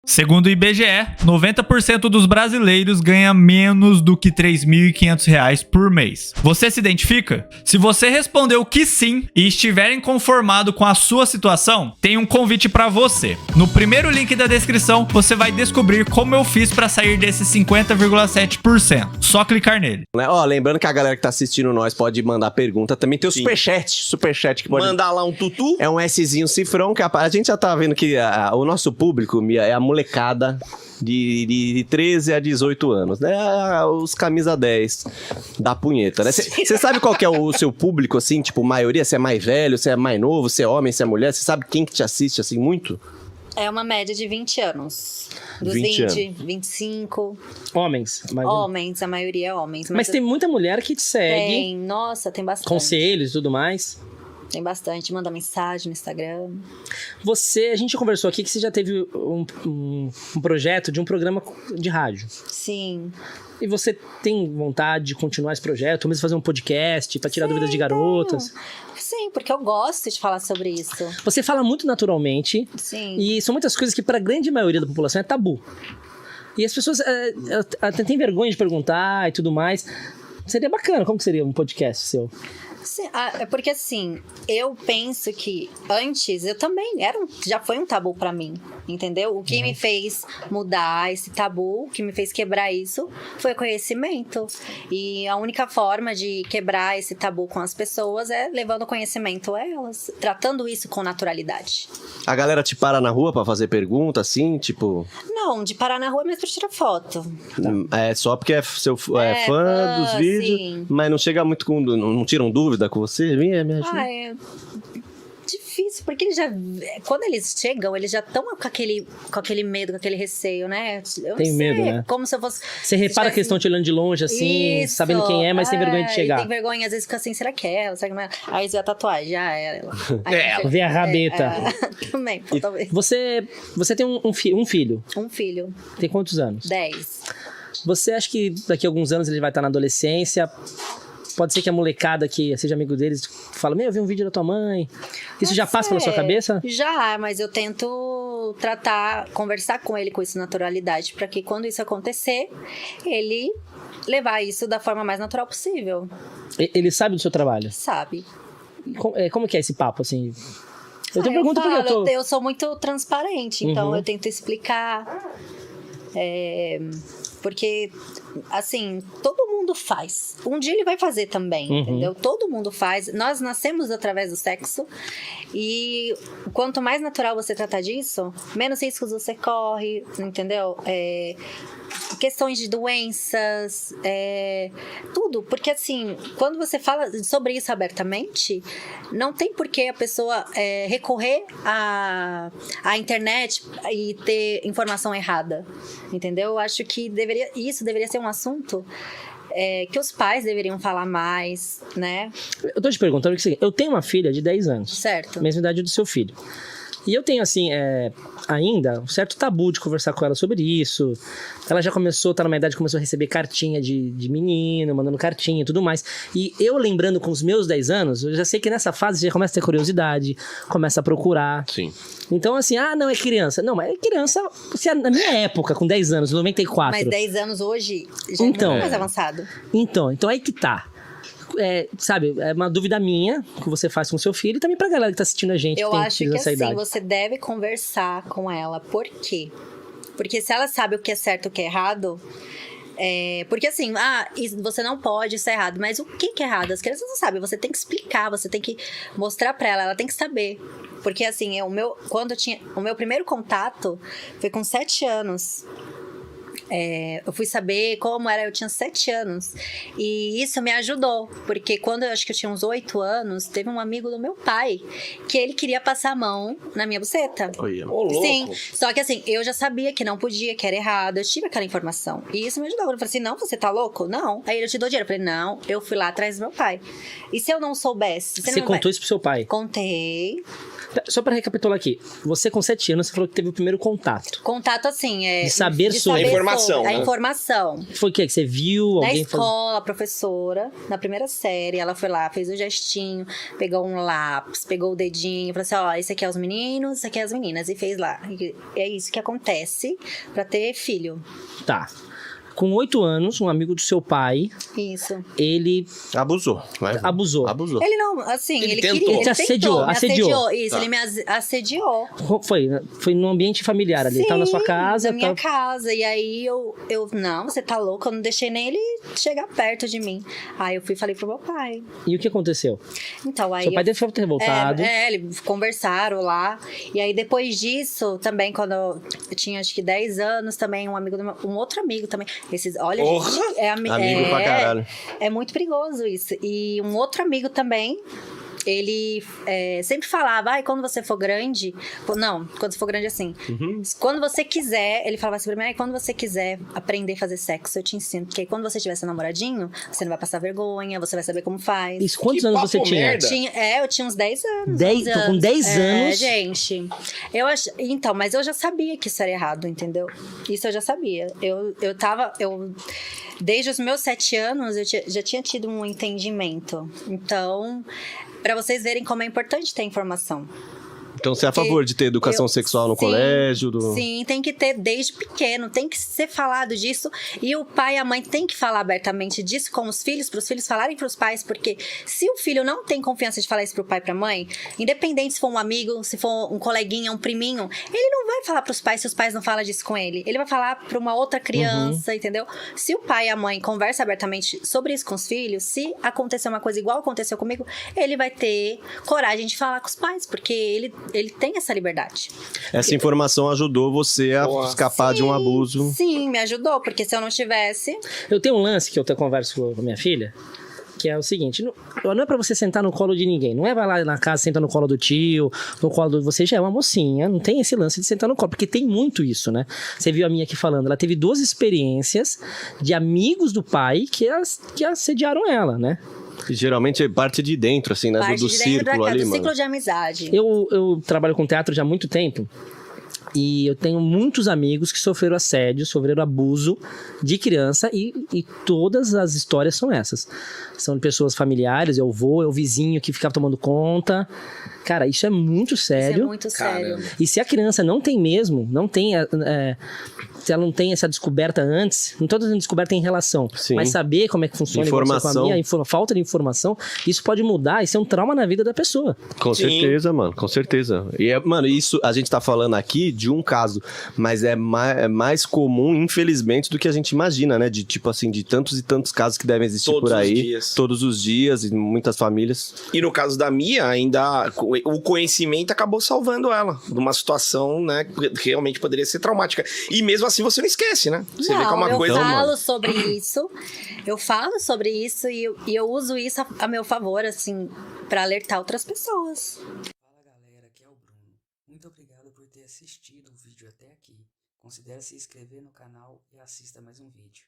Segundo o IBGE, 90% dos brasileiros ganha menos do que R$ 3.500 por mês. Você se identifica? Se você respondeu que sim e estiver inconformado com a sua situação, tem um convite para você. No primeiro link da descrição, você vai descobrir como eu fiz para sair desses 50,7%. Só clicar nele. Ó, lembrando que a galera que tá assistindo nós pode mandar pergunta. Também tem o superchat que pode mandar lá um tutu. É um Szinho cifrão que a gente já tá vendo que o nosso público, Mia, é a molecada de 13 a 18 anos, né? Os camisa 10 da punheta, né? Você sabe qual que é o seu público, assim, tipo, maioria? Se é mais velho, se é mais novo, se é homem, se é mulher? Você sabe quem que te assiste, assim, muito? É uma média de 20 anos. Dos 20, 25. Homens. Homens, a maioria é homens. Mas tem muita mulher que te segue. Tem, nossa, tem bastante. Conselhos e tudo mais. Tem bastante, manda mensagem no Instagram. A gente conversou aqui que você já teve um projeto de um programa de rádio. Sim. E você tem vontade de continuar esse projeto, ou mesmo fazer um podcast pra tirar dúvidas de garotas? Sim, porque eu gosto de falar sobre isso. Você fala muito naturalmente. Sim. E são muitas coisas que pra grande maioria da população é tabu. E as pessoas têm vergonha de perguntar e tudo mais. Seria bacana, como que seria um podcast seu? Sim, porque assim, eu penso que antes eu também já foi um tabu pra mim, entendeu? O que me fez mudar esse tabu, o que me fez quebrar isso, foi o conhecimento. E a única forma de quebrar esse tabu com as pessoas é levando conhecimento a elas, tratando isso com naturalidade. A galera te para na rua pra fazer pergunta, assim, tipo... Não, de parar na rua mesmo pra tirar foto. É só porque é fã dos vídeos, sim. Mas não chega muito com... Não tiram dúvida com você? Me ajuda. É difícil, porque eles já... Quando eles chegam, eles já estão com aquele medo, com aquele receio, né? Eu tem medo, né? Como se eu fosse... Você repara que eles estão te olhando de longe, assim, isso, sabendo quem é, mas tem vergonha de chegar. Tem vergonha, às vezes fica assim, será que é ela? Será que não é? Aí vê a tatuagem, já é ela. Vê a rabeta. Também, talvez. Você tem um filho. Um filho. Tem quantos anos? 10. Você acha que daqui a alguns anos ele vai estar na adolescência? Pode ser que a molecada que seja amigo deles fala, eu vi um vídeo da tua mãe. Isso já passa pela sua cabeça? Já, mas eu tento conversar com ele com isso naturalidade, para que quando isso acontecer, ele levar isso da forma mais natural possível. Ele sabe do seu trabalho? Sabe. Como que é esse papo, assim? Eu te pergunto porque eu sou muito transparente, então eu tento explicar. Porque, assim, todo mundo faz. Um dia ele vai fazer também, entendeu? Todo mundo faz. Nós nascemos através do sexo. E quanto mais natural você tratar disso, menos riscos você corre, entendeu? Questões de doenças, tudo. Porque, assim, quando você fala sobre isso abertamente, não tem por que a pessoa recorrer à internet e ter informação errada, entendeu? Eu acho que isso deveria ser um assunto que os pais deveriam falar mais, né? Eu tô te perguntando porque eu tenho uma filha de 10 anos. Certo. Mesma idade do seu filho. E eu tenho, assim, ainda um certo tabu de conversar com ela sobre isso. Ela já tá numa idade que começou a receber cartinha de menino, mandando cartinha e tudo mais. E eu, lembrando com os meus 10 anos, eu já sei que nessa fase já começa a ter curiosidade, começa a procurar. Sim. Então, assim, não, é criança. Não, mas é criança, na minha época, com 10 anos, 94. Mas 10 anos hoje já é muito mais avançado. Então aí que tá. Sabe, é uma dúvida minha que você faz com seu filho e também pra galera que tá assistindo a gente. Eu acho que assim, idade. você deve conversar com ela. Por quê? Porque se ela sabe o que é certo e o que é errado... porque assim, você não pode, isso é errado. Mas o que é errado? As crianças não sabem. Você tem que explicar, você tem que mostrar pra ela tem que saber. Porque assim, o meu primeiro contato foi com 7 anos. Eu fui saber como era, eu tinha 7 anos. E isso me ajudou, porque quando eu acho que eu tinha uns 8 anos, teve um amigo do meu pai que ele queria passar a mão na minha buceta. Sim, só que assim, eu já sabia que não podia, que era errado. Eu tive aquela informação. E isso me ajudou. Eu falei assim, não, você tá louco? Não. Aí eu te dou dinheiro. Eu falei, não, eu fui lá atrás do meu pai. E se eu não soubesse? Você contou isso pro seu pai? Contei. Só pra recapitular aqui, você com 7 anos, você falou que teve o primeiro contato. Contato assim, de saber sobre. informação, A né? informação. Foi o quê? Que você viu Na alguém escola, a professora, na primeira série, ela foi lá, fez o gestinho, pegou um lápis, pegou o dedinho, falou assim, ó, esse aqui é os meninos, esse aqui é as meninas, e fez lá. E é isso que acontece pra ter filho. Tá. Com 8 anos, um amigo do seu pai, Isso. ele Abusou. Vai. abusou. Abusou. Ele não, assim, Ele ele tentou. queria, Ele te ele tentou, me assediou. Isso, Tá. ele me assediou. Foi no ambiente familiar ali. Ele tava na sua casa. Na minha tava- casa. E aí eu, não, você tá louco, eu não deixei nem ele chegar perto de mim. Aí eu fui e falei pro meu pai. E o que aconteceu? Então, aí Seu pai deve ter voltado. eles conversaram lá. E aí, depois disso, também, quando eu tinha acho que 10 anos, também, um outro amigo também. Olha, Porra! gente, Amigo pra caralho. É muito perigoso isso. E um outro amigo também. Ele sempre falava, ai, quando você for grande... Não, quando você for grande assim. Quando você quiser... Ele falava assim pra mim, ai, quando você quiser aprender a fazer sexo, eu te ensino. Porque aí, quando você tiver seu namoradinho, você não vai passar vergonha, você vai saber como faz. Isso, quantos Que anos papo você tinha? merda. Eu tinha uns 10 anos. 10 11 tô com 10 anos? gente. Então, mas eu já sabia que isso era errado, entendeu? Isso eu já sabia. Desde os meus 7 anos, já tinha tido um entendimento. Então, pra vocês verem como é importante ter informação. Então você é a favor de ter educação sexual no Sim, colégio? Sim, tem que ter desde pequeno, tem que ser falado disso. E o pai e a mãe tem que falar abertamente disso com os filhos, para os filhos falarem para os pais, porque se o filho não tem confiança de falar isso pro pai e pra mãe, independente se for um amigo, se for um coleguinha, um priminho, ele não vai falar pros pais se os pais não falam disso com ele. Ele vai falar pra uma outra criança, entendeu? Se o pai e a mãe conversam abertamente sobre isso com os filhos, se acontecer uma coisa igual aconteceu comigo, ele vai ter coragem de falar com os pais, porque ele tem essa liberdade. Essa informação ajudou você a Boa. escapar de um abuso. Sim, me ajudou, porque se eu não tivesse... Eu tenho um lance que eu converso com a minha filha, que é o seguinte, não é pra você sentar no colo de ninguém, não é vai lá na casa, senta no colo do tio, no colo do... Você já é uma mocinha, não tem esse lance de sentar no colo, porque tem muito isso, né? Você viu a minha aqui falando, ela teve 2 experiências de amigos do pai que assediaram ela, né? Geralmente é parte de dentro, assim, né? Parte Do de dentro círculo ali, do mano. ciclo de amizade. Eu trabalho com teatro já há muito tempo e eu tenho muitos amigos que sofreram assédio, sofreram abuso de criança e todas as histórias são essas. São de pessoas familiares, é o vizinho que ficava tomando conta. Cara, isso é muito sério. Isso é muito sério. Caramba. E se a criança não tem mesmo, se ela não tem essa descoberta antes, não estou dizendo descoberta em relação, Sim. mas saber como é que funciona Informação. falta de informação, isso pode mudar, isso é um trauma na vida da pessoa. Com Sim. certeza, mano, com certeza. E, mano, isso a gente tá falando aqui de um caso, mas é mais comum, infelizmente, do que a gente imagina, né? De tipo assim, de tantos e tantos casos que devem existir Todos por aí. os dias. Todos os dias, em muitas famílias. E no caso da Mia, ainda o conhecimento acabou salvando ela de uma situação, né, que realmente poderia ser traumática. E mesmo assim você não esquece, né? Você vê que é uma eu coisa... falo sobre isso. Eu falo sobre isso e eu uso isso a meu favor, assim, pra alertar outras pessoas. Fala galera, aqui é o Bruno. Muito obrigado por ter assistido o vídeo até aqui. Considere se inscrever no canal e assista mais um vídeo.